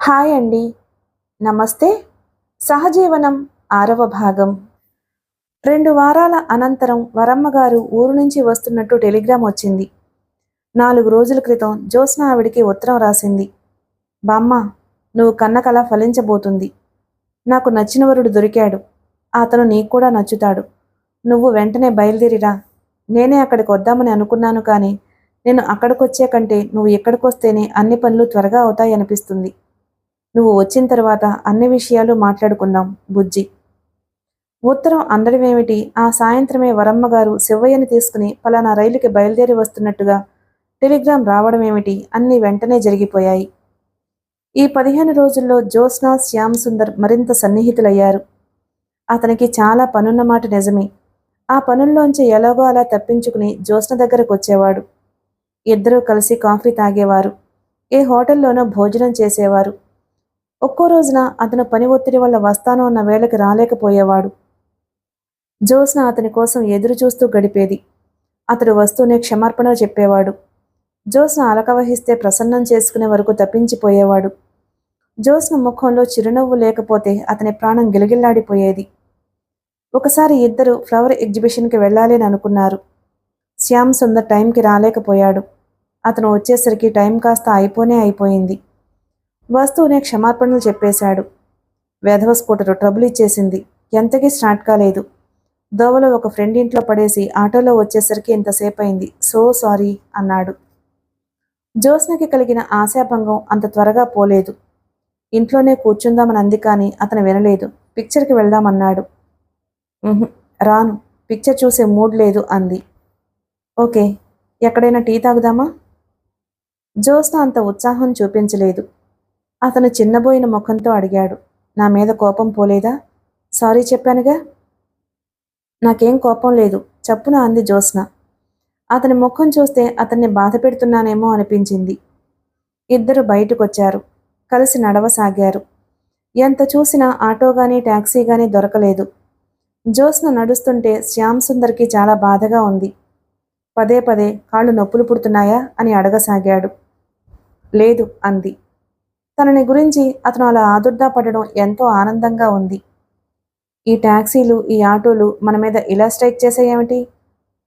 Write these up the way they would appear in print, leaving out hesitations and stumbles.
Hi అండి. నమస్తే. సహజీవనం 6వ భాగం. 2 వారాల అనంతరం వరమ్మగారు ఊరు నుంచి వస్తున్నట్టు టెలిగ్రామ్ వచ్చింది. 4 రోజుల క్రితం జ్యోత్స్న ఆవిడికి ఉత్తరం రాసింది. బామ్మ, నువ్వు కన్న కల ఫలించబోతుంది. నాకు నచ్చిన వరుడు దొరికాడు. అతను నీకు కూడా నచ్చుతాడు. నువ్వు వెంటనే బయలుదేరిరా. నేనే అక్కడికి వద్దామని అనుకున్నాను కానీ నేను అక్కడికొచ్చే కంటే నువ్వు ఇక్కడికొస్తేనే అన్ని పనులు త్వరగా అవుతాయనిపిస్తుంది. నువ్వు వచ్చిన తర్వాత అన్ని విషయాలు మాట్లాడుకుందాం బుజ్జి. ఉత్తరం అందడమేమిటి, ఆ సాయంత్రమే వరమ్మగారు శివయ్యని తీసుకుని పలానా రైలుకి బయలుదేరి వస్తున్నట్టుగా టెలిగ్రామ్ రావడమేమిటి, అన్నీ వెంటనే జరిగిపోయాయి. ఈ 15 రోజుల్లో జ్యోత్స్న, శ్యామ్ సుందర్ మరింత సన్నిహితులయ్యారు. అతనికి చాలా పనున్నమాట నిజమే. ఆ పనుల్లోంచి ఎలాగో అలా తప్పించుకుని జ్యోత్స్న దగ్గరకు వచ్చేవాడు. ఇద్దరూ కలిసి కాఫీ తాగేవారు. ఏ హోటల్లోనో భోజనం చేసేవారు. ఒక్కో రోజున అతను పని ఒత్తిడి వల్ల వస్తాను అన్న వేళకి రాలేకపోయేవాడు. జ్యోత్స్న అతని కోసం ఎదురు చూస్తూ గడిపేది. అతడు వస్తూనే క్షమార్పణలు చెప్పేవాడు. జ్యోత్స్న అలక వహిస్తే ప్రసన్నం చేసుకునే వరకు తప్పించిపోయేవాడు. జ్యోత్స్న ముఖంలో చిరునవ్వు లేకపోతే అతని ప్రాణం గిలగిల్లాడిపోయేది. ఒకసారి ఇద్దరు ఫ్లవర్ ఎగ్జిబిషన్కి వెళ్ళాలి అని అనుకున్నారు. శ్యామ్ సుందర్ టైంకి రాలేకపోయాడు. అతను వచ్చేసరికి టైం కాస్త అయిపోయింది. వస్తూనే క్షమార్పణలు చెప్పేశాడు. వెధవ స్కూటరు ట్రబుల్ ఇచ్చేసింది. ఎంతకీ స్టార్ట్ కాలేదు. దోవలో ఒక ఫ్రెండ్ ఇంట్లో పడేసి ఆటోలో వచ్చేసరికి ఇంతసేపయింది. సో సారీ అన్నాడు. జ్యోత్స్నకి కలిగిన ఆశాభంగం అంత త్వరగా పోలేదు. ఇంట్లోనే కూర్చుందామని అంది కానీ అతను వినలేదు. పిక్చర్కి వెళ్దామన్నాడు. రాను, పిక్చర్ చూసే మూడ్ లేదు అంది. ఓకే, ఎక్కడైనా టీ తాగుదామా? జ్యోత్స్న అంత ఉత్సాహం చూపించలేదు. అతను చిన్నబోయిన ముఖంతో అడిగాడు. నా మీద కోపం పోలేదా? సారీ చెప్పానుగా. నాకేం కోపం లేదు, చప్పున అంది జ్యోత్స్న. అతని ముఖం చూస్తే అతన్ని బాధ పెడుతున్నానేమో అనిపించింది. ఇద్దరు బయటకొచ్చారు. కలిసి నడవసాగారు. ఎంత చూసినా ఆటో గానీ టాక్సీ గానీ దొరకలేదు. జ్యోత్స్న నడుస్తుంటే శ్యామ్ సుందర్కి చాలా బాధగా ఉంది. పదే పదే కాళ్ళు నొప్పులు పుడుతున్నాయా అని అడగసాగాడు. లేదు అంది. తనని గురించి అతను అలా ఆదుర్దా పడడం ఎంతో ఆనందంగా ఉంది. ఈ టాక్సీలు, ఈ ఆటోలు మన మీద ఇలా స్ట్రైక్ చేసేయేమిటి?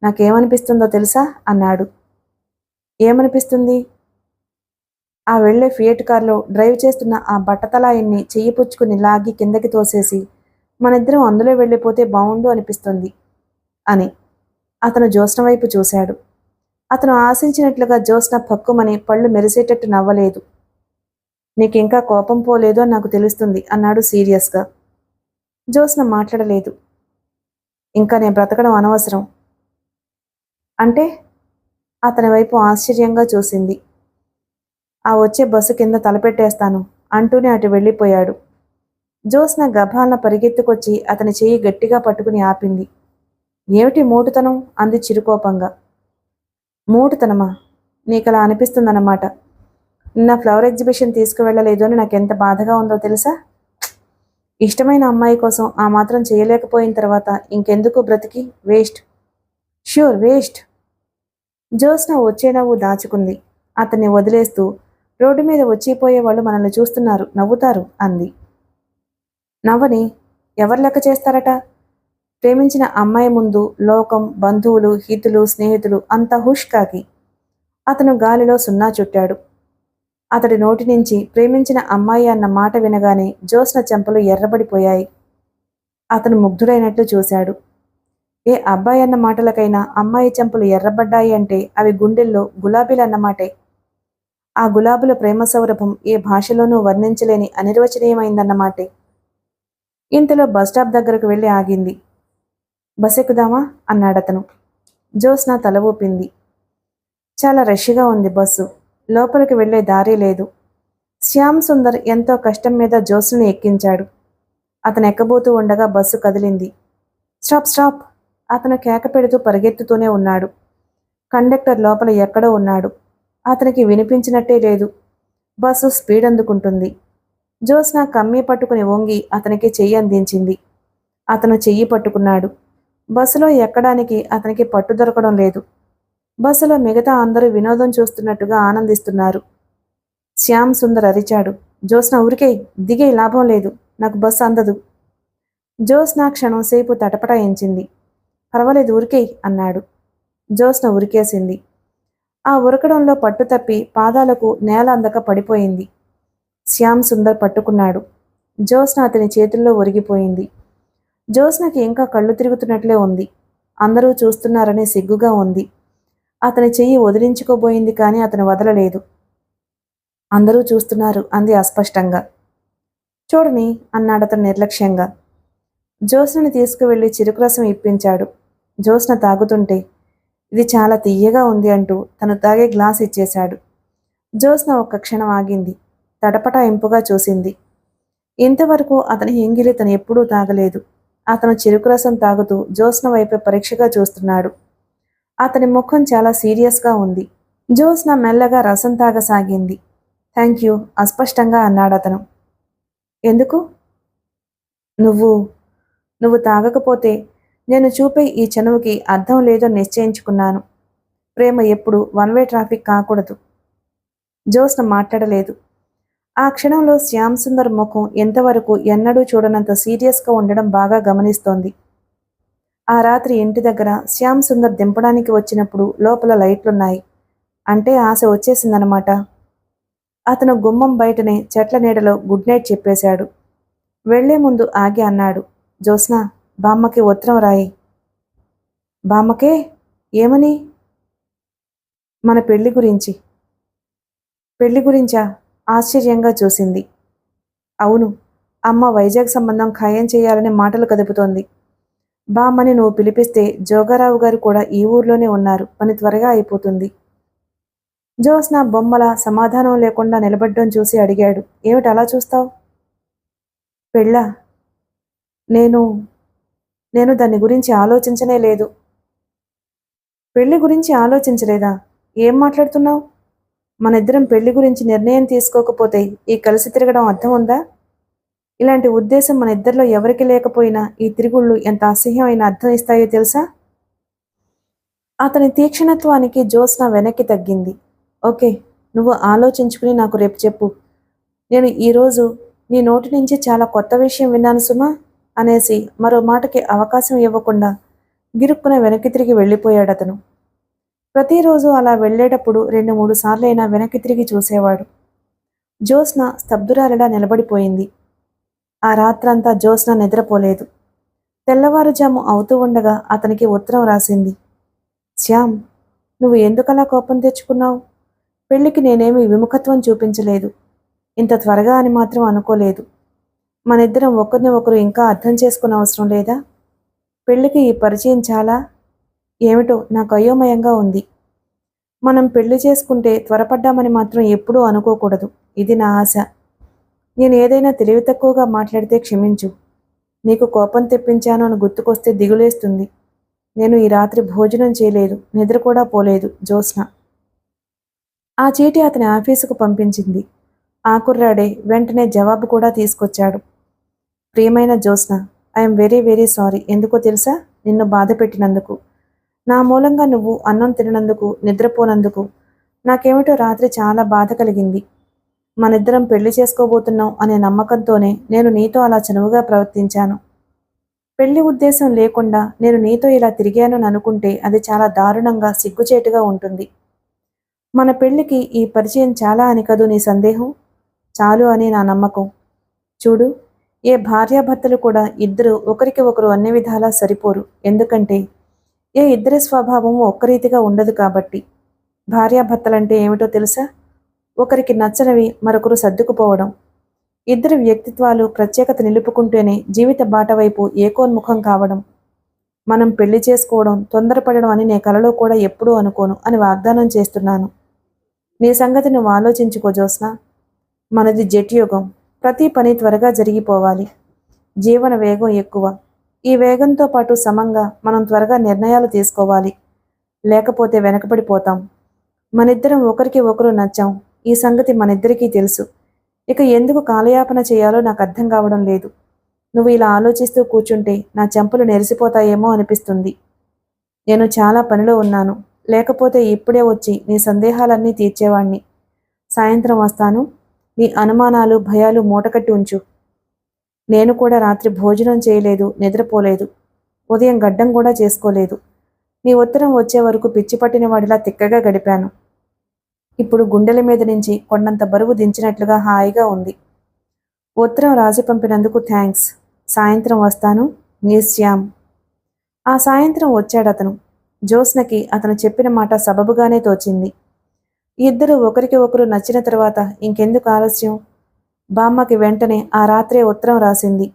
నాకేమనిపిస్తుందో తెలుసా అన్నాడు. ఏమనిపిస్తుంది? ఆ వెళ్లే ఫియట్ కార్లో డ్రైవ్ చేస్తున్న ఆ బట్టతలాయన్ని చెయ్యి పుచ్చుకుని లాగి కిందకి తోసేసి మనిద్దరం అందులో వెళ్ళిపోతే బావుండు అనిపిస్తుంది అని. అతను జ్యోత్స్న వైపు చూశాడు. అతను ఆశించినట్లుగా జ్యోత్స్న పక్కుమని పళ్ళు మెరిసేటట్టు నవ్వలేదు. నీకింకా కోపం పోలేదు అని నాకు తెలుస్తుంది అన్నాడు సీరియస్గా. జ్యోత్స్న మాట్లాడలేదు. ఇంకా నేను బ్రతకడం అనవసరం అంటే? అతని వైపు ఆశ్చర్యంగా చూసింది. ఆ వచ్చే బస్సు కింద తలపెట్టేస్తాను అంటూనే అటు వెళ్ళిపోయాడు. జ్యోత్స్న గభాలన పరిగెత్తుకొచ్చి అతని చెయ్యి గట్టిగా పట్టుకుని ఆపింది. ఏమిటి మూటుతనం అంది చిరుకోపంగా. మూటుతనమా? నీకలా అనిపిస్తుందన్నమాట. నిన్న ఫ్లవర్ ఎగ్జిబిషన్ తీసుకువెళ్ళలేదు అని నాకెంత బాధగా ఉందో తెలుసా? ఇష్టమైన అమ్మాయి కోసం ఆ మాత్రం చేయలేకపోయిన తర్వాత ఇంకెందుకు బ్రతికి? వేస్ట్. Sure waste. జ్యోత్స్న వచ్చే నవ్వు దాచుకుంది. అతన్ని వదిలేస్తూ, రోడ్డు మీద వచ్చిపోయే వాళ్ళు మనల్ని చూస్తున్నారు, నవ్వుతారు అంది. నవ్వని ఎవరు లెక్క చేస్తారట? ప్రేమించిన అమ్మాయి ముందు లోకం, బంధువులు, హితులు, స్నేహితులు అంతా హుష్ కాకి. అతను గాలిలో సున్నా చుట్టాడు. అతడి నోటి నుంచి ప్రేమించిన అమ్మాయి అన్న మాట వినగానే జ్యోత్స్న చెంపలు ఎర్రబడిపోయాయి. అతను ముగ్ధుడైనట్లు చూశాడు. ఏ అబ్బాయి అన్న మాటలకైనా అమ్మాయి చెంపలు ఎర్రబడ్డాయి అంటే అవి గుండెల్లో గులాబీలన్నమాటే. ఆ గులాబుల ప్రేమ సౌరభం ఏ భాషలోనూ వర్ణించలేని అనిర్వచనీయమైందన్నమాటే. ఇంతలో బస్టాప్ దగ్గరకు వెళ్ళి ఆగింది. బస్ ఎక్కుదామా అన్నాడతను. జ్యోత్స్న తల ఊపింది. చాలా రష్గా ఉంది బస్సు. లోపలికి వెళ్లే దారి లేదు. శ్యామ్ సుందర్ ఎంతో కష్టం మీద జ్యోత్స్నని ఎక్కించాడు. అతను ఎక్కబోతూ ఉండగా బస్సు కదిలింది. Stop stop! అతను కేక పెడుతూ పరిగెత్తుతూనే ఉన్నాడు. కండక్టర్ లోపల ఎక్కడో ఉన్నాడు. అతనికి వినిపించినట్టే లేదు. బస్సు స్పీడ్ అందుకుంటుంది. జ్యోత్స్న కమ్మీ పట్టుకుని వంగి అతనికి చెయ్యి అందించింది. అతను చెయ్యి పట్టుకున్నాడు. బస్సులో ఎక్కడానికి అతనికి పట్టు దొరకడం లేదు. బస్సులో మిగతా అందరూ వినోదం చూస్తున్నట్టుగా ఆనందిస్తున్నారు. శ్యామ్ సుందర్ అరిచాడు. జ్యోత్స్న ఉరికేయ్, దిగే లాభం లేదు, నాకు బస్సు అందదు. జ్యోత్స్న క్షణం సేపు తటపటాయించింది. పర్వాలేదు ఉరికేయ్ అన్నాడు. జ్యోత్స్న ఉరికేసింది. ఆ ఉరకడంలో పట్టుతప్పి పాదాలకు నేల అందక పడిపోయింది. శ్యామ్ సుందర్ పట్టుకున్నాడు. జ్యోత్స్న అతని చేతుల్లో ఒరిగిపోయింది. జ్యోత్స్నకి ఇంకా కళ్ళు తిరుగుతున్నట్లే ఉంది. అందరూ చూస్తున్నారని సిగ్గుగా ఉంది. అతని చెయ్యి వదిలించుకోబోయింది కానీ అతను వదలలేదు. అందరూ చూస్తున్నారు అంది అస్పష్టంగా. చూడని అన్నాడతను నిర్లక్ష్యంగా. జ్యోత్స్నని తీసుకువెళ్లి చిరుకురసం ఇప్పించాడు. జ్యోత్స్న తాగుతుంటే ఇది చాలా తియ్యగా ఉంది అంటూ తను తాగే గ్లాస్ ఇచ్చేశాడు. జ్యోత్స్న ఒక్క క్షణం ఆగింది. తటపటాయింపుగా చూసింది. ఇంతవరకు అతని ఎంగిలి తను ఎప్పుడూ తాగలేదు. అతను చెరుకురసం తాగుతూ జ్యోత్స్న వైపే పరీక్షగా చూస్తున్నాడు. అతని ముఖం చాలా సీరియస్గా ఉంది. జ్యోత్స్న మెల్లగా రసం తాగసాగింది. థ్యాంక్ యూ అస్పష్టంగా అన్నాడతను. ఎందుకు? నువ్వు నువ్వు తాగకపోతే నేను చూపే ఈ చనువుకి అర్థం లేదో నిశ్చయించుకున్నాను. ప్రేమ ఎప్పుడు వన్ వే ట్రాఫిక్ కాకూడదు. జ్యోత్స్న మాట్లాడలేదు. ఆ క్షణంలో శ్యామ్ సుందర్ ముఖం ఎంతవరకు ఎన్నడూ చూడనంత సీరియస్గా ఉండడం బాగా గమనిస్తోంది. ఆ రాత్రి ఇంటి దగ్గర శ్యామ్ సుందర్ దింపడానికి వచ్చినప్పుడు లోపల లైట్లున్నాయి. అంటే ఆశ వచ్చేసిందనమాట. అతను గుమ్మం బయటనే చెట్ల నీడలో గుడ్ నైట్ చెప్పేశాడు. వెళ్లే ముందు ఆగి అన్నాడు. జ్యోత్స్న, బామ్మకి ఉత్తరం రాయి. బామ్మకే? ఏమని? మన పెళ్లి గురించి. పెళ్లి గురించా? ఆశ్చర్యంగా చూసింది. అవును, అమ్మ వైజాగ్ సంబంధం ఖాయం చేయాలని మాటలు కదుపుతోంది. బామ్మని నువ్వు పిలిపిస్తే జోగారావు గారు కూడా ఈ ఊర్లోనే ఉన్నారు, పని త్వరగా అయిపోతుంది. జ్యోత్స్న బొమ్మల సమాధానం లేకుండా నిలబడ్డం చూసి అడిగాడు. ఏమిటి అలా చూస్తావు? పెళ్ళా? నేను దాని గురించి ఆలోచించనే లేదు. పెళ్లి గురించి ఆలోచించలేదా? ఏం మాట్లాడుతున్నావు? మనిద్దరం పెళ్లి గురించి నిర్ణయం తీసుకోకపోతే ఈ కలిసి తిరగడం అర్థం ఉందా? ఇలాంటి ఉద్దేశం మన ఇద్దరిలో ఎవరికి లేకపోయినా ఈ తిరుగుళ్ళు ఎంత అసహ్యమైన అర్థం ఇస్తాయో తెలుసా? అతని తీక్షణత్వానికి జ్యోత్స్న వెనక్కి తగ్గింది. ఓకే, నువ్వు ఆలోచించుకుని నాకు రేపు చెప్పు. నేను ఈరోజు నీ నోటి నుంచి చాలా కొత్త విషయం విన్నాను సుమా అనేసి మరో మాటకి అవకాశం ఇవ్వకుండా గిరుక్కున వెనక్కి తిరిగి వెళ్ళిపోయాడతను. ప్రతిరోజు అలా వెళ్లేటప్పుడు 2-3 సార్లైనా వెనక్కి తిరిగి చూసేవాడు. జ్యోత్స్న స్తబ్దురాలిలా నిలబడిపోయింది. ఆ రాత్రంతా జ్యోత్స్న నిద్రపోలేదు. తెల్లవారుజాము అవుతూ ఉండగా అతనికి ఉత్తరం రాసింది. శ్యామ్, నువ్వు ఎందుకలా కోపం తెచ్చుకున్నావు? పెళ్లికి నేనేమీ విముఖత్వం చూపించలేదు. ఇంత త్వరగా అని మాత్రం అనుకోలేదు. మనిద్దరం ఒకరిని ఒకరు ఇంకా అర్థం చేసుకునే అవసరం లేదా? పెళ్లికి ఈ పరిచయం చాలా ఏమిటో నాకు అయోమయంగా ఉంది. మనం పెళ్లి చేసుకుంటే త్వరపడ్డామని మాత్రం ఎప్పుడూ అనుకోకూడదు. ఇది నా ఆశ. నేను ఏదైనా తెలివి తక్కువగా మాట్లాడితే క్షమించు. నీకు కోపం తెప్పించాను అని గుర్తుకొస్తే దిగులేస్తుంది. నేను ఈ రాత్రి భోజనం చేయలేదు, నిద్ర కూడా పోలేదు. జ్యోత్స్న. ఆ చీటి అతని ఆఫీసుకు పంపించింది. ఆ కుర్రాడే వెంటనే జవాబు కూడా తీసుకొచ్చాడు. ప్రియమైన Jyotsna, I'm very very sorry. ఎందుకో తెలుసా? నిన్ను బాధ పెట్టినందుకు. నా మూలంగా నువ్వు అన్నం తిననందుకు, నిద్రపోనందుకు నాకేమిటో రాత్రి చాలా బాధ కలిగింది. మనిద్దరం పెళ్లి చేసుకోబోతున్నాం అనే నమ్మకంతోనే నేను నీతో అలా చనువుగా ప్రవర్తించాను. పెళ్లి ఉద్దేశం లేకుండా నేను నీతో ఇలా తిరిగాను అని అనుకుంటే అది చాలా దారుణంగా, సిగ్గుచేటుగా ఉంటుంది. మన పెళ్లికి ఈ పరిచయం చాలా అని కదూ నీ సందేహం? చాలు అని నా నమ్మకం. చూడు, ఏ భార్యాభర్తలు కూడా ఇద్దరు ఒకరికి ఒకరు అన్ని విధాలా సరిపోరు. ఎందుకంటే ఏ ఇద్దరి స్వభావము ఒక్కరీతిగా ఉండదు కాబట్టి. భార్యాభర్తలంటే ఏమిటో తెలుసా? ఒకరికి నచ్చనివి మరొకరు సర్దుకుపోవడం. ఇద్దరి వ్యక్తిత్వాలు ప్రత్యేకత నిలుపుకుంటేనే జీవిత బాట వైపు ఏకోన్ముఖం కావడం. మనం పెళ్లి చేసుకోవడం తొందరపడడం అని నే కలలో కూడా ఎప్పుడూ అనుకోను అని వాగ్దానం చేస్తున్నాను. నీ సంగతి నువ్వు ఆలోచించుకో జ్యోత్స్న. మనది జెట్ యుగం. ప్రతి పని త్వరగా జరిగిపోవాలి. జీవన వేగం ఎక్కువ. ఈ వేగంతో పాటు సమంగా మనం త్వరగా నిర్ణయాలు తీసుకోవాలి. లేకపోతే వెనకబడిపోతాం. మనిద్దరం ఒకరికి ఒకరు నచ్చాం. ఈ సంగతి మనిద్దరికీ తెలుసు. ఇక ఎందుకు కాలయాపన చేయాలో నాకు అర్థం కావడం లేదు. నువ్వు ఇలా ఆలోచిస్తూ కూర్చుంటే నా చెంపలు నెరిసిపోతాయేమో అనిపిస్తుంది. నేను చాలా పనిలో ఉన్నాను. లేకపోతే ఇప్పుడే వచ్చి నీ సందేహాలన్నీ తీర్చేవాణ్ణి. సాయంత్రం వస్తాను. నీ అనుమానాలు భయాలు మూటకట్టి ఉంచు. నేను కూడా రాత్రి భోజనం చేయలేదు, నిద్రపోలేదు. ఉదయం గడ్డం కూడా చేసుకోలేదు. నీ ఉత్తరం వచ్చే వరకు పిచ్చి పట్టిన వాడిలా తిక్కగా గడిపాను. ఇప్పుడు గుండెల మీద నుంచి కొండంత బరువు దించినట్లుగా హాయిగా ఉంది. ఉత్తరం రాసి పంపినందుకు థ్యాంక్స్. సాయంత్రం వస్తాను. నీ శ్యామ్. ఆ సాయంత్రం వచ్చాడతను. జ్యోత్స్నకి అతను చెప్పిన మాట సబబుగానే తోచింది. ఇద్దరు ఒకరికి ఒకరు నచ్చిన తర్వాత ఇంకెందుకు ఆలస్యం? బామ్మకి వెంటనే ఆ రాత్రే ఉత్తరం రాసింది.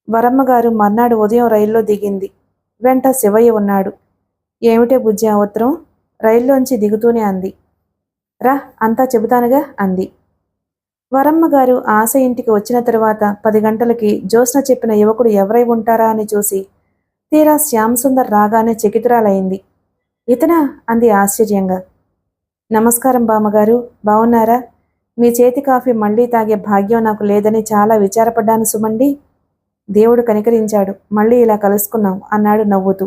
వరమ్మగారు మర్నాడు ఉదయం రైల్లో దిగింది. వెంట శివయ్య ఉన్నాడు. ఏమిటే బుజ్జి ఆ ఉత్తరం? రైల్లోంచి దిగుతూనే అంది. రా, అంతా చెబుతానుగా అంది. వరమ్మగారు ఆశ ఇంటికి వచ్చిన తరువాత 10 గంటలకి జ్యోత్స్న చెప్పిన యువకుడు ఎవరై ఉంటారా అని చూసి తీరా శ్యామ్ సుందర్ రాగానే చకితురాలైంది. ఇతనా? అంది ఆశ్చర్యంగా. నమస్కారం బామ్మగారు, బావున్నారా? మీ చేతి కాఫీ మళ్లీ తాగే భాగ్యం నాకు లేదని చాలా విచారపడ్డాను సుమండి. దేవుడు కనికరించాడు, మళ్ళీ ఇలా కలుసుకున్నాం అన్నాడు నవ్వుతూ.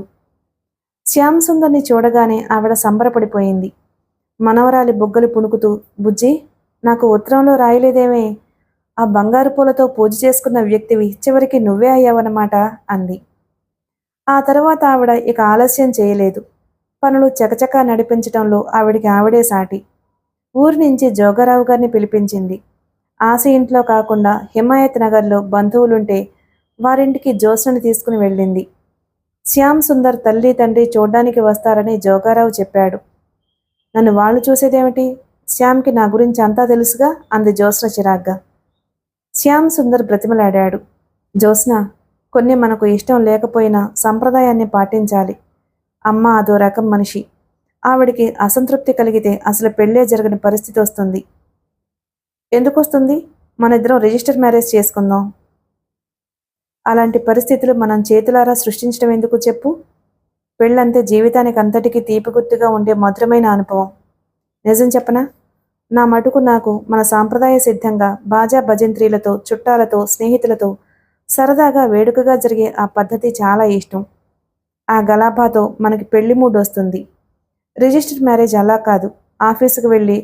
శ్యామ్ సుందర్ని చూడగానే ఆవిడ సంబరపడిపోయింది. మనవరాలి బుగ్గలు పుణుకుతూ, బుజ్జి, నాకు ఉత్తరంలో రాయలేదేమే? ఆ బంగారు పూలతో పూజ చేసుకున్న వ్యక్తివి చివరికి నువ్వే అయ్యావన్నమాట అంది. ఆ తర్వాత ఆవిడ ఇక ఆలస్యం చేయలేదు. పనులు చకచకా నడిపించటంలో ఆవిడికి ఆవిడే సాటి. ఊరి నుంచి జోగారావు గారిని పిలిపించింది. ఆశ ఇంట్లో కాకుండా హిమాయత్ నగర్లో బంధువులుంటే వారింటికి జ్యోత్స్నని తీసుకుని వెళ్ళింది. శ్యామ్ సుందర్ తల్లి తండ్రి చూడ్డానికి వస్తారని జోగారావు చెప్పాడు. నన్ను వాళ్ళు చూసేదేమిటి? శ్యామ్కి నా గురించి అంతా తెలుసుగా అంది జ్యోత్స్న చిరాగ్గా. శ్యామ్ సుందర్ బ్రతిమలాడాడు. జ్యోత్స్న, కొన్ని మనకు ఇష్టం లేకపోయినా సంప్రదాయాన్ని పాటించాలి. అమ్మ అదో రకం మనిషి. ఆవిడికి అసంతృప్తి కలిగితే అసలు పెళ్ళే జరగని పరిస్థితి వస్తుంది. ఎందుకొస్తుంది? మనిద్దరం రిజిస్టర్ మ్యారేజ్ చేసుకుందాం. అలాంటి పరిస్థితులు మనం చేతులారా సృష్టించడం ఎందుకు చెప్పు? పెళ్ళంతే జీవితానికి అంతటికీ తీపి గుర్తుగా ఉండే మధురమైన అనుభవం. నిజం చెప్పనా? నా మటుకు నాకు మన సాంప్రదాయ సిద్ధంగా బాజా భజంత్రీలతో, చుట్టాలతో, స్నేహితులతో సరదాగా వేడుకగా జరిగే ఆ పద్ధతి చాలా ఇష్టం. ఆ గలాభాతో మనకి పెళ్లి మూడ్ వస్తుంది. రిజిస్టర్ మ్యారేజ్ అలా కాదు. ఆఫీసుకు వెళ్ళి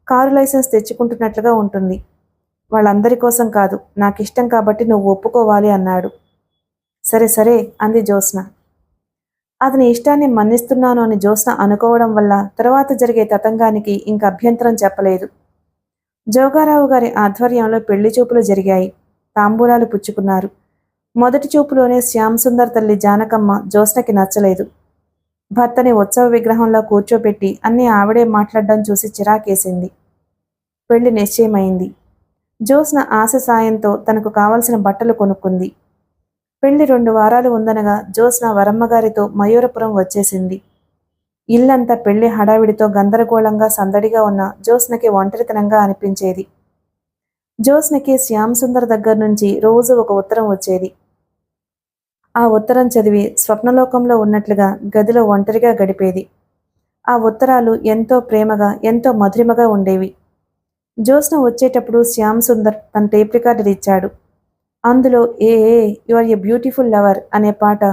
కారు లైసెన్స్ తెచ్చుకుంటున్నట్లుగా ఉంటుంది. వాళ్ళందరి కోసం కాదు, నాకిష్టం కాబట్టి నువ్వు ఒప్పుకోవాలి అన్నాడు. సరే సరే అంది జ్యోత్స్న. అతని ఇష్టాన్ని మన్నిస్తున్నాను అని జ్యోత్స్న అనుకోవడం వల్ల తర్వాత జరిగే తతంగానికి ఇంక అభ్యంతరం చెప్పలేదు. జోగారావు గారి ఆధ్వర్యంలో పెళ్లి చూపులు జరిగాయి. తాంబూలాలు పుచ్చుకున్నారు. మొదటి చూపులోనే శ్యామ్ సుందర్ తల్లి జానకమ్మ జ్యోత్స్నకి నచ్చలేదు. భర్తని ఉత్సవ విగ్రహంలో కూర్చోబెట్టి అన్నీ ఆవిడే మాట్లాడడం చూసి చిరాకేసింది. పెళ్లి నిశ్చయమైంది. జ్యోత్స్న ఆశ సాయంతో తనకు కావలసిన బట్టలు కొనుక్కుంది. పెళ్లి 2 వారాలు ఉందనగా జ్యోత్స్న వరమ్మగారితో మయూరపురం వచ్చేసింది. ఇల్లంతా పెళ్లి హడావిడితో గందరగోళంగా సందడిగా ఉన్న జ్యోత్స్నకి ఒంటరితనంగా అనిపించేది. జ్యోత్స్నకి శ్యామ్ సుందర్ దగ్గర నుంచి రోజు ఒక ఉత్తరం వచ్చేది. ఆ ఉత్తరం చదివి స్వప్నలోకంలో ఉన్నట్లుగా గదిలో ఒంటరిగా గడిపేది. ఆ ఉత్తరాలు ఎంతో ప్రేమగా, ఎంతో మధురిమగా ఉండేవి. జ్యోత్స్న వచ్చేటప్పుడు శ్యామ్ సుందర్ తన టేప్ రికార్డర్ ఇచ్చాడు. అందులో a you are a beautiful lover అనే పాట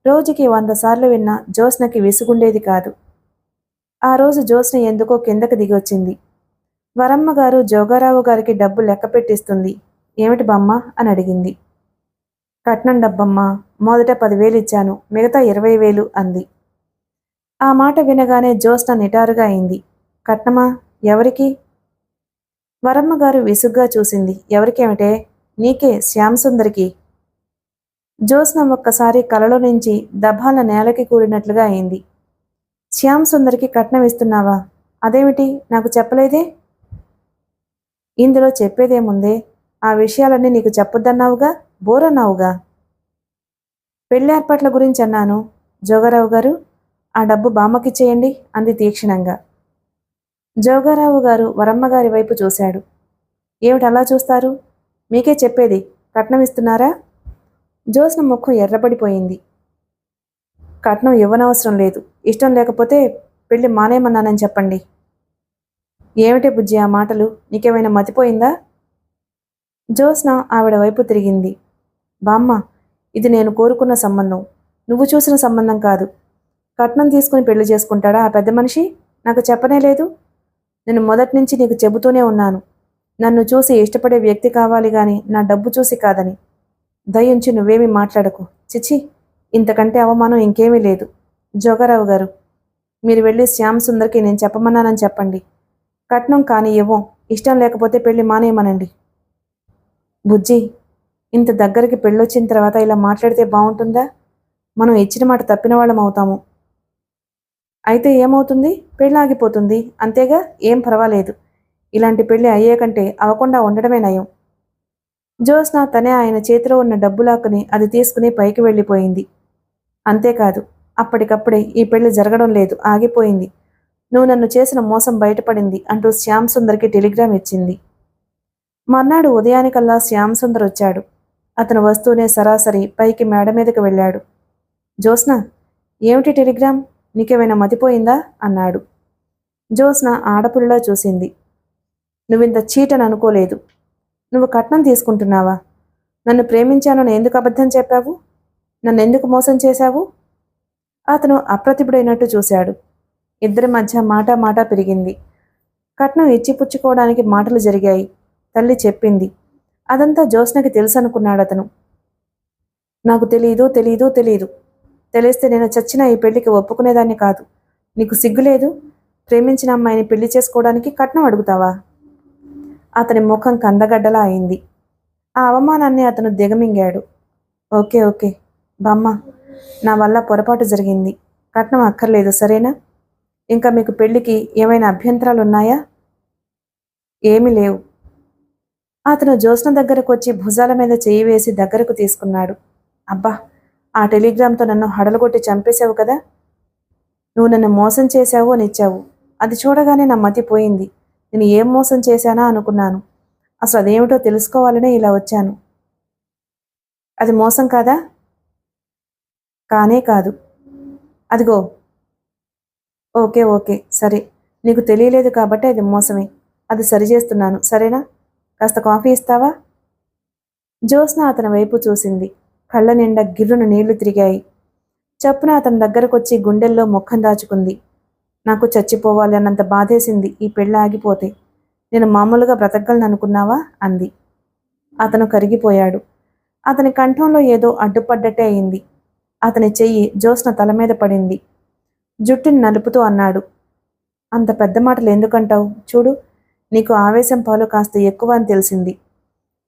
రోజుకి 100 సార్లు విన్నా జ్యోత్స్నకి విసుగుండేది కాదు. ఆ రోజు జ్యోత్స్న ఎందుకో కిందకి దిగొచ్చింది. వరమ్మగారు జోగారావు గారికి డబ్బు లెక్క పెట్టిస్తుంది. ఏమిటి బామ్మ అని అడిగింది. కట్నం డబ్బమ్మా, మొదట 10,000 ఇచ్చాను, మిగతా 20,000 అంది. ఆ మాట వినగానే జ్యోత్స్న నిటారుగా అయింది. కట్నమా? ఎవరికి? వరమ్మగారు విసుగ్గా చూసింది. ఎవరికేమిటే? నీకే, శ్యామ్ సుందరికి. జ్యోత్స్న ఒక్కసారి కలలో నుంచి దభాల నేలకి కూలినట్లుగా అయింది. శ్యామ్ సుందరికి కట్నం ఇస్తున్నావా? అదేమిటి, నాకు చెప్పలేదే? ఇందులో చెప్పేదేముందే? ఆ విషయాలన్నీ నీకు చెప్పొద్దన్నావుగా, బోరన్నావుగా. పెళ్లి ఏర్పాట్ల గురించి అన్నాను. జోగారావు గారు, ఆ డబ్బు బామ్మకిచ్చేయండి అంది తీక్షణంగా. జోగారావు గారు వరమ్మగారి వైపు చూశాడు. ఏమిటి అలా చూస్తారు? మీకే చెప్పేది, కట్నం ఇస్తున్నారా? జ్యోత్స్న ముఖం ఎర్రబడిపోయింది. కట్నం ఇవ్వనవసరం లేదు. ఇష్టం లేకపోతే పెళ్లి మానేయమన్నానని చెప్పండి. ఏమిటే బుజ్జి ఆ మాటలు? నీకేమైనా మతిపోయిందా? జ్యోత్స్న ఆవిడ వైపు తిరిగింది. బామ్మ, ఇది నేను కోరుకున్న సంబంధం, నువ్వు చూసిన సంబంధం కాదు. కట్నం తీసుకుని పెళ్లి చేసుకుంటాడా ఆ పెద్ద మనిషి? నాకు చెప్పనే లేదు. నేను మొదటి నుంచి నీకు చెబుతూనే ఉన్నాను. నన్ను చూసి ఇష్టపడే వ్యక్తి కావాలి గాని నా డబ్బు చూసి కాదని. దయించి నువ్వేమీ మాట్లాడకు. చిచి, ఇంతకంటే అవమానం ఇంకేమీ లేదు. జోగారావు గారు, మీరు వెళ్ళి శ్యామ్ సుందర్కి నేను చెప్పమన్నానని చెప్పండి. కట్నం కాని ఇవ్వం. ఇష్టం లేకపోతే పెళ్లి మానేయమనండి. బుజ్జి, ఇంత దగ్గరికి పెళ్ళొచ్చిన తర్వాత ఇలా మాట్లాడితే బాగుంటుందా? మనం ఇచ్చిన మాట తప్పిన వాళ్ళం అవుతాము. అయితే ఏమవుతుంది? పెళ్ళి ఆగిపోతుంది, అంతేగా. ఏం పర్వాలేదు. ఇలాంటి పెళ్లి అయ్యే కంటే అవ్వకుండా ఉండడమే నయం. జ్యోత్స్న తనే ఆయన చేతిలో ఉన్న డబ్బు లాక్కుని అది తీసుకుని పైకి వెళ్ళిపోయింది. అంతేకాదు, అప్పటికప్పుడే ఈ పెళ్లి జరగడం లేదు, ఆగిపోయింది. నువ్వు నన్ను చేసిన మోసం బయటపడింది అంటూ శ్యామ్ సుందర్కి టెలిగ్రామ్ ఇచ్చింది. మర్నాడు ఉదయానికల్లా శ్యామ్ సుందర్ వచ్చాడు. అతను వస్తూనే సరాసరి పైకి మేడ మీదకి వెళ్ళాడు. జ్యోత్స్న, ఏమిటి టెలిగ్రామ్? నీకేమైనా మతిపోయిందా అన్నాడు. జ్యోత్స్న ఆడపుల్లా చూసింది. నువ్వింత చీటని అనుకోలేదు. నువ్వు కట్నం తీసుకుంటున్నావా? నన్ను ప్రేమించానని ఎందుకు అబద్ధం చెప్పావు? నన్నెందుకు మోసం చేశావు? అతను అప్రతిభుడైనట్టు చూశాడు. ఇద్దరి మధ్య మాట పెరిగింది. కట్నం ఇచ్చిపుచ్చుకోవడానికి మాటలు జరిగాయి. తల్లి చెప్పింది. అదంతా జ్యోత్స్నకి తెలుసనుకున్నాడతను. నాకు తెలీదు. తెలిస్తే నేను చచ్చినా ఈ పెళ్లికి ఒప్పుకునేదాన్ని కాదు. నీకు సిగ్గులేదు? ప్రేమించిన అమ్మాయిని పెళ్లి చేసుకోవడానికి కట్నం అడుగుతావా? అతని ముఖం కందగడ్డలా అయింది. ఆ అవమానాన్ని అతను దిగమింగాడు. ఓకే బామ్మ, నా వల్ల పొరపాటు జరిగింది. కట్నం అక్కర్లేదు, సరేనా? ఇంకా మీకు పెళ్లికి ఏమైనా అభ్యంతరాలున్నాయా? ఏమీ లేవు. అతను జ్యోత్స్న దగ్గరకు వచ్చి భుజాల మీద చేయి వేసి దగ్గరకు తీసుకున్నాడు. అబ్బా, ఆ టెలిగ్రామ్తో నన్ను హడలుగొట్టి చంపేశావు కదా. నువ్వు నన్ను మోసం చేశావు అని ఇచ్చావు. అది చూడగానే నా మతి పోయింది. నేను ఏం మోసం చేశానా అనుకున్నాను. అసలు అదేమిటో తెలుసుకోవాలనే ఇలా వచ్చాను. అది మోసం కాదా? కానే కాదు. అదిగో. ఓకే సరే, నీకు తెలియలేదు కాబట్టి అది మోసమే. అది సరిచేస్తున్నాను, సరేనా? కాస్త కాఫీ ఇస్తావా? జ్యోత్స్న అతని వైపు చూసింది. కళ్ళ నిండా గిర్రున నీళ్లు తిరిగాయి. చప్పున అతని దగ్గరకొచ్చి గుండెల్లో ముఖం దాచుకుంది. నాకు చచ్చిపోవాలి అన్నంత బాధేసింది ఈ పెళ్ళి ఆగిపోతే. నేను మామూలుగా బ్రతకగలను అనుకున్నావా అంది. అతను కరిగిపోయాడు. అతని కంఠంలో ఏదో అడ్డుపడ్డట్టే అయింది. అతని చెయ్యి జ్యోత్స్న తల మీద పడింది. జుట్టుని నలుపుతూ అన్నాడు. అంత పెద్ద మాటలు ఎందుకంటావు? చూడు, నీకు ఆవేశం పాలు కాస్త ఎక్కువ అని తెలిసింది.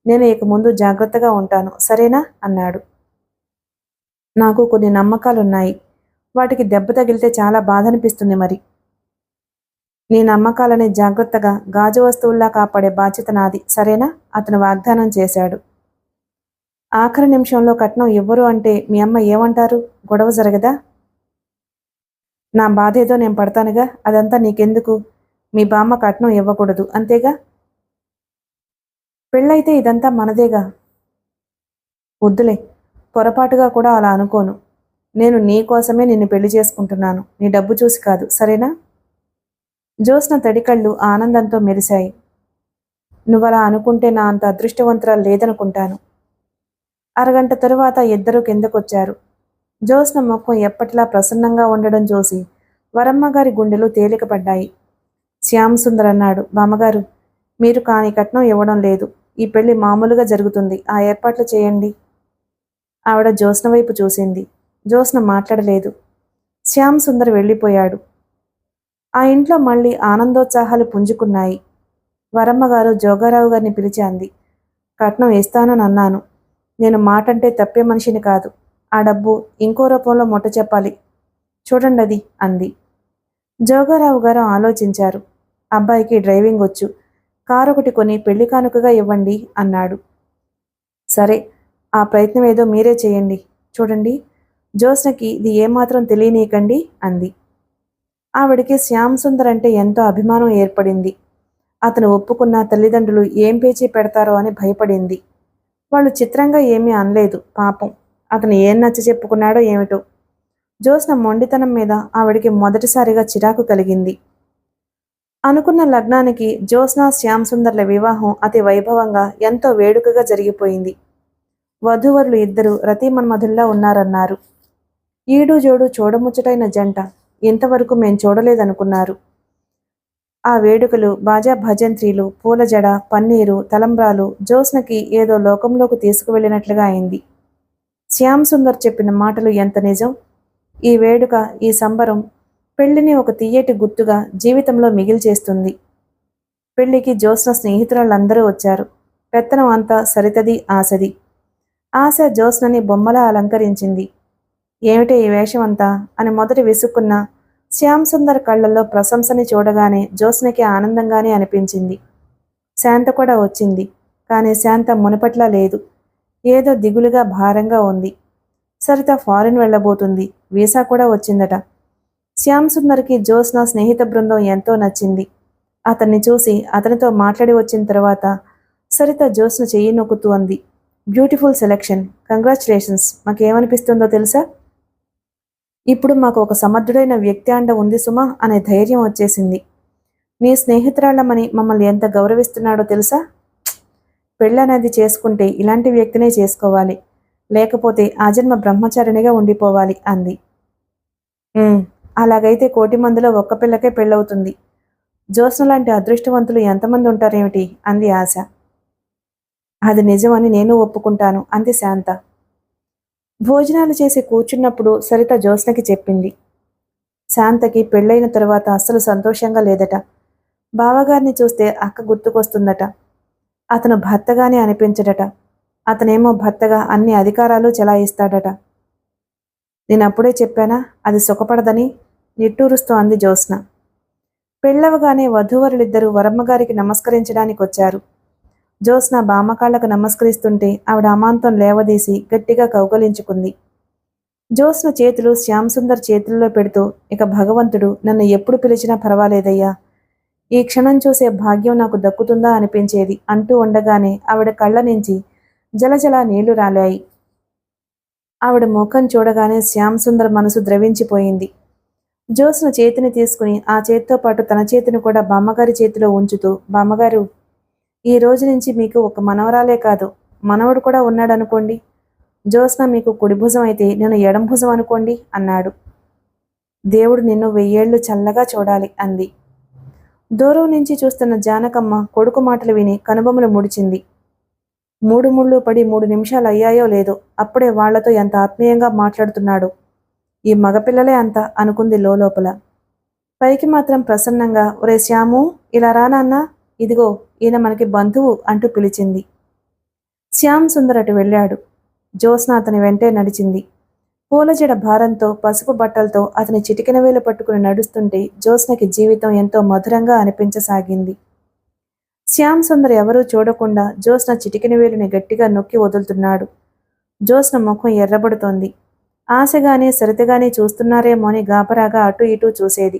నేను ఇక ముందు జాగ్రత్తగా ఉంటాను, సరేనా అన్నాడు. నాకు కొన్ని నమ్మకాలున్నాయి. వాటికి దెబ్బ తగిలితే చాలా బాధ అనిపిస్తుంది. మరి నీ నమ్మకాలని జాగ్రత్తగా గాజు వస్తువుల్లా కాపాడే బాధ్యత నాది, సరేనా? అతను వాగ్దానం చేశాడు. ఆఖరి నిమిషంలో కట్నం ఇవ్వరు అంటే మీ అమ్మ ఏమంటారు? గొడవ జరగదా? నా బాధేదో నేను పడతానుగా, అదంతా నీకెందుకు? మీ బామ్మ కట్నం ఇవ్వకూడదు, అంతేగా. పెళ్ళైతే ఇదంతా మనదేగా. వద్దులే, పొరపాటుగా కూడా అలా అనుకోను. నేను నీ కోసమే నిన్ను పెళ్లి చేసుకుంటున్నాను, నీ డబ్బు చూసి కాదు, సరేనా? జ్యోత్స్న తడికళ్ళు ఆనందంతో మెరిశాయి. నువ్వలా అనుకుంటే నా అంత అదృష్టవంతురాలు లేదనుకుంటాను. అరగంట తరువాత ఇద్దరూ కిందకొచ్చారు. జ్యోత్స్న ముఖం ఎప్పటిలా ప్రసన్నంగా ఉండడం చూసి వరమ్మగారి గుండెలు తేలికపడ్డాయి. శ్యామ్ సుందర్ అన్నాడు. బామ్మగారు, మీరు కాని కట్నం ఇవ్వడం లేదు. ఈ పెళ్లి మామూలుగా జరుగుతుంది, ఆ ఏర్పాట్లు చేయండి. ఆవిడ జ్యోత్స్న వైపు చూసింది. జ్యోత్స్న మాట్లాడలేదు. శ్యామ్ సుందర్ వెళ్ళిపోయాడు. ఆ ఇంట్లో మళ్ళీ ఆనందోత్సాహాలు పుంజుకున్నాయి. వరమ్మగారు జోగారావు గారిని పిలిచి అంది. కట్నం ఇస్తానని అన్నాను. నేను మాటంటే తప్పే మనిషిని కాదు. ఆ డబ్బు ఇంకో రూపంలో ముట్ట చెప్పాలి, చూడండి అది అంది. జోగారావు గారు ఆలోచించారు. అబ్బాయికి డ్రైవింగ్ వచ్చు, కారు ఒకటి కొని పెళ్లి కానుకగా ఇవ్వండి అన్నాడు. సరే, ఆ ప్రయత్నం ఏదో మీరే చేయండి. చూడండి, జ్యోత్స్నకి ఇది ఏమాత్రం తెలియనీయకండి అంది. ఆవిడికి శ్యామ్ సుందర్ అంటే ఎంతో అభిమానం ఏర్పడింది. అతను ఒప్పుకున్న తల్లిదండ్రులు ఏం పేచీ పెడతారో అని భయపడింది. వాళ్ళు చిత్రంగా ఏమీ అనలేదు. పాపం, అతను ఏం నచ్చ చెప్పుకున్నాడో ఏమిటో. జ్యోత్స్న మొండితనం మీద ఆవిడికి మొదటిసారిగా చిరాకు కలిగింది. అనుకున్న లగ్నానికి జ్యోత్స్న శ్యామ్ సుందర్ల వివాహం అతి వైభవంగా ఎంతో వేడుకగా జరిగిపోయింది. వధూవరులు ఇద్దరు రతిమన్మధుల్లా ఉన్నారన్నారు. ఈడు జోడు చూడముచ్చటైన జంట ఇంతవరకు మేం చూడలేదనుకున్నారు. ఆ వేడుకలు, బాజా భజంత్రీలు, పూల జడ, పన్నీరు, తలంబ్రాలు జ్యోత్స్నకి ఏదో లోకంలోకి తీసుకువెళ్ళినట్లుగా అయింది. శ్యామ్ సుందర్ చెప్పిన మాటలు ఎంత నిజం! ఈ వేడుక, ఈ సంబరం పెళ్లిని ఒక తియ్యటి గుర్తుగా జీవితంలో మిగిల్చేస్తుంది. పెళ్లికి జ్యోత్స్న స్నేహితురాళ్ళందరూ వచ్చారు. పెత్తనం అంతా సరితది, ఆశది. ఆశ జ్యోత్స్నని బొమ్మలా అలంకరించింది. ఏమిటే ఈ వేషం అంతా అని మొదట విసుక్కున్న శ్యామ్ సుందర్ కళ్లలో ప్రశంసని చూడగానే జ్యోత్స్నకి ఆనందంగానే అనిపించింది. శాంత కూడా వచ్చింది. కానీ శాంత మునపట్లా లేదు. ఏదో దిగులుగా, భారంగా ఉంది. సరిత ఫారిన్ వెళ్ళబోతుంది. వీసా కూడా వచ్చిందట. శ్యామ్ సుందర్కి జ్యోత్స్న స్నేహిత బృందం ఎంతో నచ్చింది. అతన్ని చూసి అతనితో మాట్లాడి వచ్చిన తర్వాత సరిత జ్యోత్స్న చెయ్యి నొక్కుతూ అంది, బ్యూటిఫుల్ సెలెక్షన్, కంగ్రాచులేషన్స్. మాకేమనిపిస్తుందో తెలుసా? ఇప్పుడు మాకు ఒక సమర్థుడైన వ్యక్తి అండ ఉంది సుమా అనే ధైర్యం వచ్చేసింది. నీ స్నేహితురాళ్ళమని మమ్మల్ని ఎంత గౌరవిస్తున్నాడో తెలుసా? పెళ్ళనేది చేసుకుంటే ఇలాంటి వ్యక్తినే చేసుకోవాలి, లేకపోతే ఆజన్మ బ్రహ్మచారిణిగా ఉండిపోవాలి అంది. అలాగైతే 1,000,000 మందిలో ఒక్క పిల్లకే పెళ్ళవుతుంది. జ్యోత్స్న లాంటి అదృష్టవంతులు ఎంతమంది ఉంటారేమిటి అంది ఆశ. అది నిజమని నేను ఒప్పుకుంటాను అంది శాంత. భోజనాలు చేసి కూర్చున్నప్పుడు సరిత జ్యోత్స్నకి చెప్పింది. శాంతకి పెళ్ళైన తరువాత అస్సలు సంతోషంగా లేదట. బావగారిని చూస్తే అక్క గుర్తుకొస్తుందట. అతను భర్తగానే అనిపించడట. అతనేమో భర్తగా అన్ని అధికారాలు చెలాయిస్తాడట. నేనప్పుడే చెప్పానా అది సుఖపడదని నిట్టూరుస్తూ అంది జ్యోత్స్న. పెళ్ళవగానే వధూవరులిద్దరూ వరమ్మగారికి నమస్కరించడానికి వచ్చారు. జ్యోత్స్న బామ్మకాళ్లకు నమస్కరిస్తుంటే ఆవిడ అమాంతం లేవదీసి గట్టిగా కౌగలించుకుంది. జ్యోత్స్న చేతులు శ్యామ్ సుందర్ చేతుల్లో పెడుతూ, ఇక భగవంతుడు నన్ను ఎప్పుడు పిలిచినా పర్వాలేదయ్యా, ఈ క్షణం చూసే భాగ్యం నాకు దక్కుతుందా అనిపించేది అంటూ ఉండగానే ఆవిడ కళ్ళ నుంచి జలజల నీళ్లు రాలాయి. ఆవిడ ముఖం చూడగానే శ్యామ్ సుందర్ మనసు ద్రవించిపోయింది. జ్యోత్స్న చేతిని తీసుకుని ఆ చేతితో పాటు తన చేతిని కూడా బామ్మగారి చేతిలో ఉంచుతూ, బామ్మగారు, ఈ రోజు నుంచి మీకు ఒక మనవరాలే కాదు, మనవడు కూడా ఉన్నాడనుకోండి. జ్యోత్స్న మీకు కుడి భుజం అయితే నేను ఎడం భుజం అనుకోండి అన్నాడు. దేవుడు నిన్ను 1000 ఏళ్లు చల్లగా చూడాలి అంది. దూరం నుంచి చూస్తున్న జానకమ్మ కొడుకు మాటలు విని కనుబొమ్మలు ముడిచింది. 3 ముళ్ళు పడి 3 నిమిషాలు అయ్యాయో లేదో అప్పుడే వాళ్లతో ఎంత ఆత్మీయంగా మాట్లాడుతున్నాడు. ఈ మగపిల్లలే అంత అనుకుంది లోపల. పైకి మాత్రం ప్రసన్నంగా, ఒరే శ్యాము, ఇలా రా నాన్నా, ఇదిగో ఈయన మనకి బంధువు అంటూ పిలిచింది. శ్యామ్ సుందర్ అటు వెళ్ళాడు. జ్యోత్స్న అతని వెంటే నడిచింది. పూలజడ భారంతో, పసుపు బట్టలతో అతని చిటికెన వేలు పట్టుకుని నడుస్తుంటే జ్యోత్స్నకి జీవితం ఎంతో మధురంగా అనిపించసాగింది. శ్యామ్ సుందర్ ఎవరూ చూడకుండా జ్యోత్స్న చిటికెన వేలుని గట్టిగా నొక్కి వదులుతున్నాడు. జ్యోత్స్న ముఖం ఎర్రబడుతోంది. ఆశగానే సరితగానే చూస్తున్నారేమో అని గాబరాగా అటూ ఇటూ చూసేది.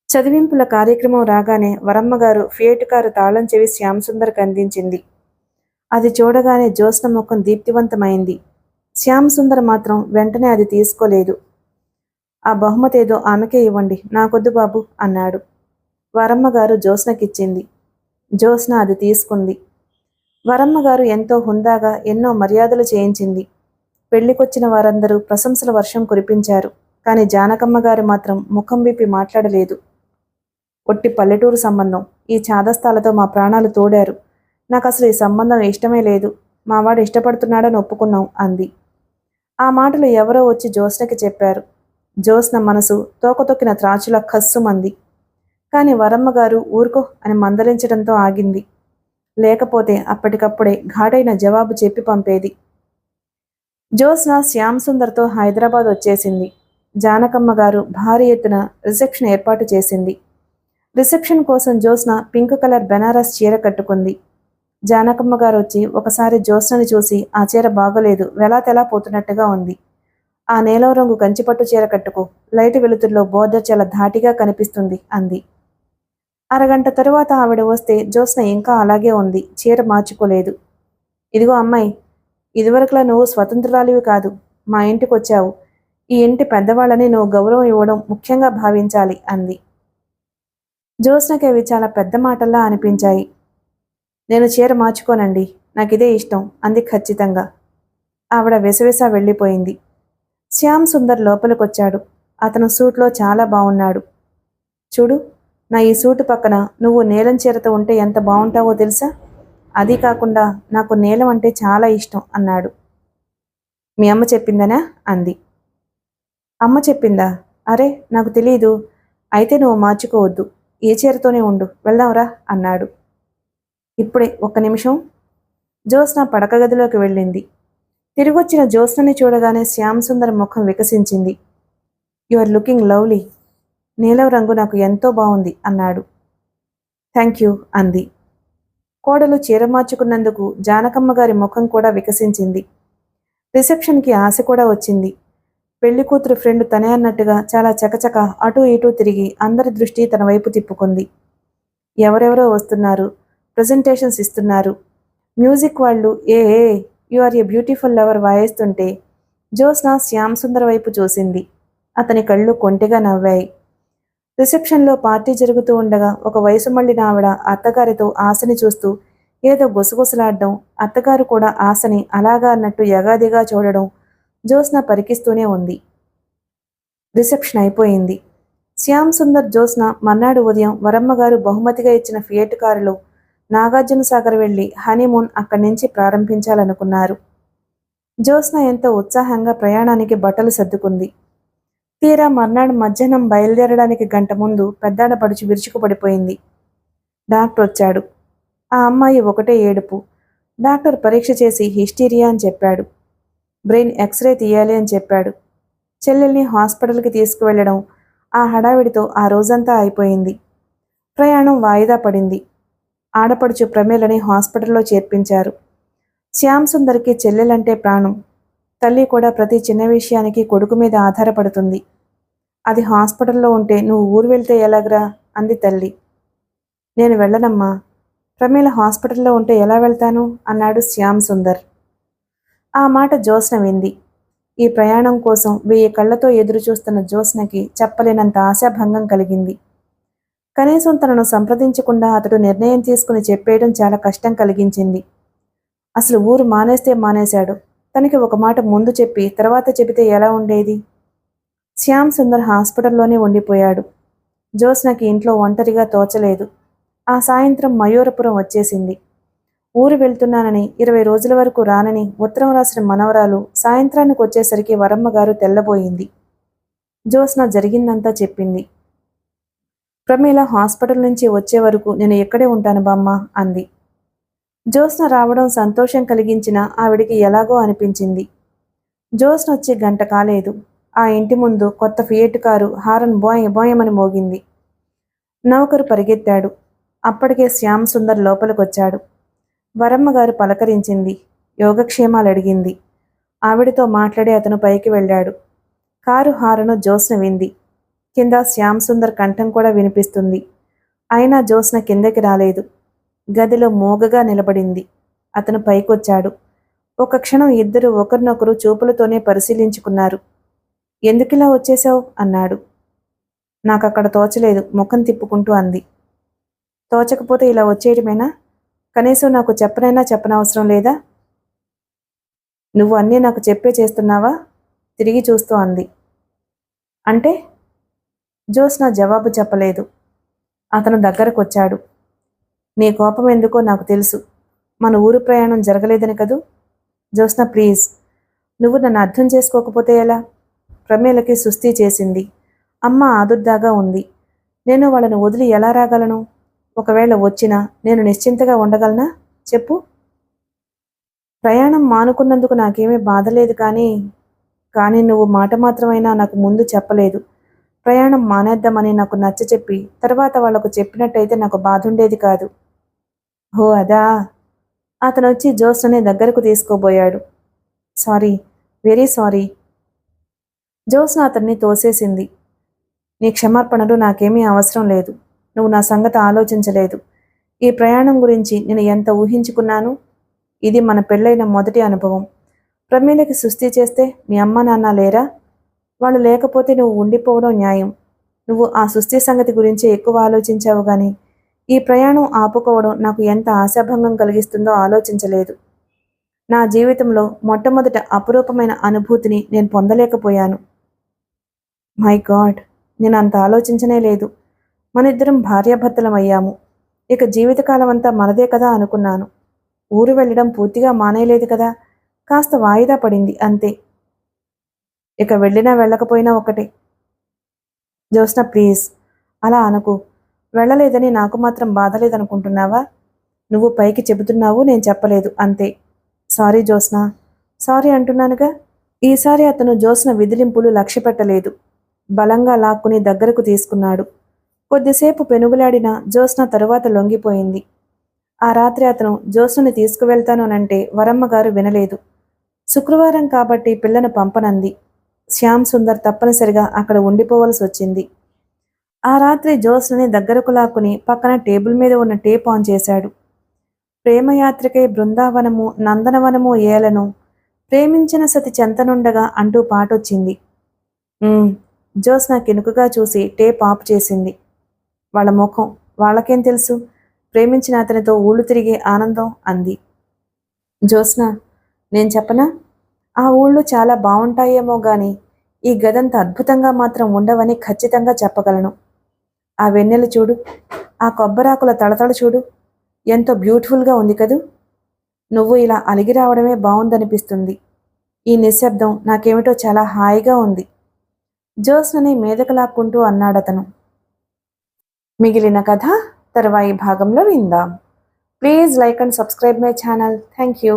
చదివింపుల కార్యక్రమం రాగానే వరమ్మగారు ఫియట్ కారు తాళం చెవి శ్యామ్ సుందర్కి అందించింది. అది చూడగానే జ్యోత్స్న ముఖం దీప్తివంతమైంది. శ్యామ్ సుందర్ మాత్రం వెంటనే అది తీసుకోలేదు. ఆ బహుమతేదో ఆమెకే ఇవ్వండి, నాకొద్దు బాబు అన్నాడు. వరమ్మగారు జ్యోత్స్నకిచ్చింది. జ్యోత్స్న అది తీసుకుంది. వరమ్మగారు ఎంతో హుందాగా ఎన్నో మర్యాదలు చేయించింది. పెళ్లికొచ్చిన వారందరూ ప్రశంసల వర్షం కురిపించారు. కానీ జానకమ్మగారు మాత్రం ముఖం విప్పి మాట్లాడలేదు. ఒట్టి పల్లెటూరు సంబంధం, ఈ చాదస్తాలతో మా ప్రాణాలు తోడారు. నాకసలు ఈ సంబంధం ఇష్టమే లేదు. మావాడు ఇష్టపడుతున్నాడని ఒప్పుకున్నాం అంది. ఆ మాటలు ఎవరో వచ్చి జ్యోత్స్నకి చెప్పారు. జ్యోత్స్న మనసు తోకతొక్కిన త్రాచుల కస్సుమంది. కాని వరమ్మగారు ఊరుకో అని మందలించడంతో ఆగింది. లేకపోతే అప్పటికప్పుడే ఘాటైన జవాబు చెప్పి పంపేది. జ్యోత్స్న శ్యామ్ సుందర్తో హైదరాబాద్ వచ్చేసింది. జానకమ్మగారు భారీ ఎత్తున రిసెప్షన్ ఏర్పాటు చేసింది. రిసెప్షన్ కోసం జ్యోత్స్న పింక్ కలర్ బెనారస్ చీర కట్టుకుంది. జానకమ్మగారు వచ్చి ఒకసారి జ్యోత్స్నని చూసి, ఆ చీర బాగోలేదు, వెలాతెలా పోతున్నట్టుగా ఉంది. ఆ నీలం రంగు కంచిపట్టు చీర కట్టుకో, లైటు వెలుతుల్లో బోర్డర్ చాలా ధాటిగా కనిపిస్తుంది అంది. అరగంట తరువాత ఆవిడ వస్తే జ్యోత్స్న ఇంకా అలాగే ఉంది, చీర మార్చుకోలేదు. ఇదిగో అమ్మాయి, ఇదివరకులా నువ్వు స్వతంత్రురాలివి కాదు, మా ఇంటికి వచ్చావు. ఈ ఇంటి పెద్దవాళ్ళని నువ్వు గౌరవం ఇవ్వడం ముఖ్యంగా భావించాలి అంది. జ్యోత్స్నకి అవి చాలా పెద్ద మాటల్లా అనిపించాయి. నేను చీర మార్చుకోనండి, నాకిదే ఇష్టం అంది ఖచ్చితంగా. ఆవిడ వెసవెసా వెళ్ళిపోయింది. శ్యామ్ సుందర్ లోపలికొచ్చాడు. అతను సూట్లో చాలా బాగున్నాడు. చూడు, నా ఈ సూటు పక్కన నువ్వు నీలం చీరతో ఉంటే ఎంత బాగుంటావో తెలుసా? అదీ కాకుండా నాకు నీలం అంటే చాలా ఇష్టం అన్నాడు. మీ అమ్మ చెప్పిందనా? అంది. అమ్మ చెప్పిందా? అరే నాకు తెలీదు. అయితే నువ్వు మార్చుకోవద్దు. ఏ చీరతోనే ఉండు, వెళ్దాంరా అన్నాడు. ఇప్పుడే, ఒక్క నిమిషం. జ్యోత్స్న పడక గదిలోకి వెళ్ళింది. తిరిగొచ్చిన జ్యోత్స్నని చూడగానే శ్యామ్ సుందర్ ముఖం వికసించింది. You are looking lovely. నీలం రంగు నాకు ఎంతో బాగుంది అన్నాడు. థ్యాంక్ యూ అంది. కోడలు చీర మార్చుకున్నందుకు జానకమ్మ గారి ముఖం కూడా వికసించింది. రిసెప్షన్కి ఆశ కూడా వచ్చింది. పెళ్లి కూతురు ఫ్రెండ్ తనే అన్నట్టుగా చాలా చకచక అటూ ఇటూ తిరిగి అందరి దృష్టి తన వైపు తిప్పుకుంది. ఎవరెవరో వస్తున్నారు, ప్రజెంటేషన్స్ ఇస్తున్నారు. మ్యూజిక్ వాళ్ళు a you are a beautiful lover వాయిస్తుంటే జ్యోత్స్న శ్యామ్ సుందర్ వైపు చూసింది. అతని కళ్ళు కొంటెగా నవ్వాయి. రిసెప్షన్లో పార్టీ జరుగుతూ ఉండగా ఒక వయసు మళ్ళిన ఆవిడ అత్తగారితో ఆశని చూస్తూ ఏదో గుసగుసలాడడం, అత్తగారు కూడా ఆశని అలాగా అన్నట్టు యగాదిగా చూడడం జ్యోత్స్న పరికిస్తూనే ఉంది. రిసెప్షన్ అయిపోయింది. శ్యామ్ సుందర్ జ్యోత్స్న మర్నాడు ఉదయం వరమ్మగారు బహుమతిగా ఇచ్చిన ఫియట్ కారులో నాగార్జున సాగర్ వెళ్లి హనీమూన్ అక్కడి నుంచి ప్రారంభించాలనుకున్నారు. జ్యోత్స్న ఎంతో ఉత్సాహంగా ప్రయాణానికి బట్టలు సర్దుకుంది. తీరా మర్నాడు మధ్యాహ్నం బయలుదేరడానికి గంట ముందు పెద్దాడపడుచు విరుచుకుపడిపోయింది. డాక్టర్ వచ్చాడు. ఆ అమ్మాయి ఒకటే ఏడుపు. డాక్టర్ పరీక్ష చేసి హిస్టీరియా అని చెప్పాడు. బ్రెయిన్ ఎక్స్రే తీయాలి అని చెప్పాడు. చెల్లెల్ని హాస్పిటల్కి తీసుకువెళ్లడం, ఆ హడావిడితో ఆ రోజంతా అయిపోయింది. ప్రయాణం వాయిదా పడింది. ఆడపడుచు ప్రమేలని హాస్పిటల్లో చేర్పించారు. శ్యామ్ సుందర్కి చెల్లెలంటే ప్రాణం. తల్లి కూడా ప్రతి చిన్న విషయానికి కొడుకు మీద ఆధారపడుతుంది. అది హాస్పిటల్లో ఉంటే నువ్వు ఊరు వెళ్తే ఎలాగరా అంది తల్లి. నేను వెళ్ళనమ్మా. ప్రమీల హాస్పిటల్లో ఉంటే ఎలా వెళ్తాను అన్నాడు శ్యామ్ సుందర్. ఆ మాట జ్యోత్స్న వింది. ఈ ప్రయాణం కోసం 1000 కళ్లతో ఎదురుచూస్తున్న జ్యోత్స్నకి చెప్పలేనంత ఆశాభంగం కలిగింది. కనీసం తనను సంప్రదించకుండా అతడు నిర్ణయం తీసుకుని చెప్పేయడం చాలా కష్టం కలిగించింది. అసలు ఊరు మానేస్తే మానేశాడు. తనకి ఒక మాట ముందు చెప్పి తర్వాత చెబితే ఎలా ఉండేది? శ్యామ్ సుందర్ హాస్పిటల్లోనే ఉండిపోయాడు. జ్యోత్స్నకి ఇంట్లో ఒంటరిగా తోచలేదు. ఆ సాయంత్రం మయూరపురం వచ్చేసింది. ఊరు వెళ్తున్నానని 20 రోజుల వరకు రానని ఉత్తరం రాసిన మనవరాలు సాయంత్రానికి వచ్చేసరికి వరమ్మగారు తెల్లబోయింది. జ్యోత్స్న జరిగిందంతా చెప్పింది. ప్రమీల హాస్పిటల్ నుంచి వచ్చే వరకు నేను ఎక్కడే ఉంటాను బామ్మ అంది. జ్యోత్స్న రావడం సంతోషం కలిగించిన ఆవిడికి ఎలాగో అనిపించింది. జ్యోత్స్న వచ్చి గంట కాలేదు. ఆ ఇంటి ముందు కొత్త ఫియట్ కారు హారన్ బోయమని మోగింది. నౌకరు పరిగెత్తాడు. అప్పటికే శ్యామ్ సుందర్ లోపలికొచ్చాడు. వరమ్మగారు పలకరించింది. యోగక్షేమాలు అడిగింది. ఆవిడతో మాట్లాడి అతను పైకి వెళ్ళాడు. కారు హారను జ్యోత్స్న వింది. కింద శ్యామ్ సుందర్ కంఠం కూడా వినిపిస్తుంది. అయినా జ్యోత్స్న కిందకి రాలేదు. గదిలో మోగగా నిలబడింది. అతను పైకొచ్చాడు. ఒక క్షణం ఇద్దరు ఒకరినొకరు చూపులతోనే పరిశీలించుకున్నారు. ఎందుకిలా వచ్చేశావు అన్నాడు. నాకక్కడ తోచలేదు ముఖం తిప్పుకుంటూ అంది. తోచకపోతే ఇలా వచ్చేయడమేనా? కనీసం నాకు చెప్పనవసరం లేదా? నువ్వు అన్నీ నాకు చెప్పే చేస్తున్నావా? తిరిగి చూస్తూ అంది. అంటే? జ్యోత్స్న జవాబు చెప్పలేదు. అతను దగ్గరకొచ్చాడు. నీ కోపం ఎందుకో నాకు తెలుసు. మన ఊరు ప్రయాణం జరగలేదని కదూ? జ్యోత్స్న ప్లీజ్, నువ్వు నన్ను అర్థం చేసుకోకపోతే ఎలా? ప్రమేలకి సుస్థి చేసింది. అమ్మ ఆదుర్దాగా ఉంది. నేను వాళ్ళని వదిలి ఎలా రాగలను? ఒకవేళ వచ్చినా నేను నిశ్చింతగా ఉండగలనా? చెప్పు. ప్రయాణం మానుకున్నందుకు నాకేమీ బాధలేదు కానీ నువ్వు మాట మాత్రమైనా నాకు ముందు చెప్పలేదు. ప్రయాణం మానేద్దామని నాకు నచ్చచెప్పి తర్వాత వాళ్లకు చెప్పినట్టయితే నాకు బాధుండేది కాదు. ఓ అదా? అతనొచ్చి జ్యోత్స్నని దగ్గరకు తీసుకోబోయాడు. Sorry, very sorry. జ్యోత్స్న అతన్ని తోసేసింది. నీ క్షమార్పణలు నాకేమీ అవసరం లేదు. నువ్వు నా సంగతి ఆలోచించలేదు. ఈ ప్రయాణం గురించి నేను ఎంత ఊహించుకున్నాను. ఇది మన పెళ్ళైన మొదటి అనుభవం. ప్రమీలకి సుస్థి చేస్తే మీ అమ్మ నాన్న లేరా? వాళ్ళు లేకపోతే నువ్వు ఉండిపోవడం న్యాయం. నువ్వు ఆ సుస్థి సంగతి గురించి ఎక్కువ ఆలోచించావు గాని ఈ ప్రయాణం ఆపుకోవడం నాకు ఎంత ఆశాభంగం కలిగిస్తుందో ఆలోచించలేదు. నా జీవితంలో మొట్టమొదట అపురూపమైన అనుభూతిని నేను పొందలేకపోయాను. మై గాడ్, నేను అంత ఆలోచించనే లేదు. మనిద్దరం భార్యాభర్తలం అయ్యాము. ఇక జీవితకాలం అంతా మనదే కదా అనుకున్నాను. ఊరు వెళ్ళడం పూర్తిగా మానేయలేదు కదా, కాస్త వాయిదా పడింది అంతే. ఇక వెళ్ళినా వెళ్ళకపోయినా ఒకటే. జ్యోత్స్న ప్లీజ్ అలా అనకు. వెళ్ళలేదని నాకు మాత్రం బాధ లేదనుకుంటున్నావా? నువ్వు పైకి చెబుతున్నావు, నేను చెప్పలేదు అంతే. సారీ జ్యోత్స్న, సారీ అంటున్నానుగా. ఈసారి అతను జ్యోత్స్న విదిలింపులు లక్ష్యపెట్టలేదు. బలంగా లాక్కుని దగ్గరకు తీసుకున్నాడు. కొద్దిసేపు పెనుగులాడిన జ్యోత్స్న తరువాత లొంగిపోయింది. ఆ రాత్రి అతను జ్యోత్స్నని తీసుకువెళ్తానోనంటే వరమ్మగారు వినలేదు. శుక్రవారం కాబట్టి పిల్లను పంపనంది. శ్యామ్ సుందర్ తప్పనిసరిగా అక్కడ ఉండిపోవలసి వచ్చింది. ఆ రాత్రి జ్యోత్స్నని దగ్గరకు లాక్కుని పక్కన టేబుల్ మీద ఉన్న టేప్ ఆన్ చేశాడు. ప్రేమయాత్రకై బృందావనము నందనవనము ఏలను, ప్రేమించిన సతి చెంతనుండగా అంటూ పాటొచ్చింది. జ్యోత్స్న కినుకుగా చూసి టేప్ ఆఫ్ చేసింది. వాళ్ళ ముఖం, వాళ్ళకేం తెలుసు ప్రేమించిన అతనితో ఊళ్ళు తిరిగే ఆనందం అంది. జ్యోత్స్న, నేను చెప్పనా? ఆ ఊళ్ళు చాలా బావుంటాయేమో గాని ఈ గదంత అద్భుతంగా మాత్రం ఉండవని ఖచ్చితంగా చెప్పగలను. ఆ వెన్నెలు చూడు, ఆ కొబ్బరాకుల తళతళ చూడు, ఎంతో బ్యూటిఫుల్గా ఉంది కదూ. నువ్వు ఇలా అలిగి రావడమే బావుందనిపిస్తుంది. ఈ నిశ్శబ్దం నాకేమిటో చాలా హాయిగా ఉంది. జ్యోత్స్నని మీదకు లాక్కుంటూ అన్నాడతను. మిగిలిన కథ తరువాయి భాగంలో విందాం. Please like and subscribe my channel. Thank you.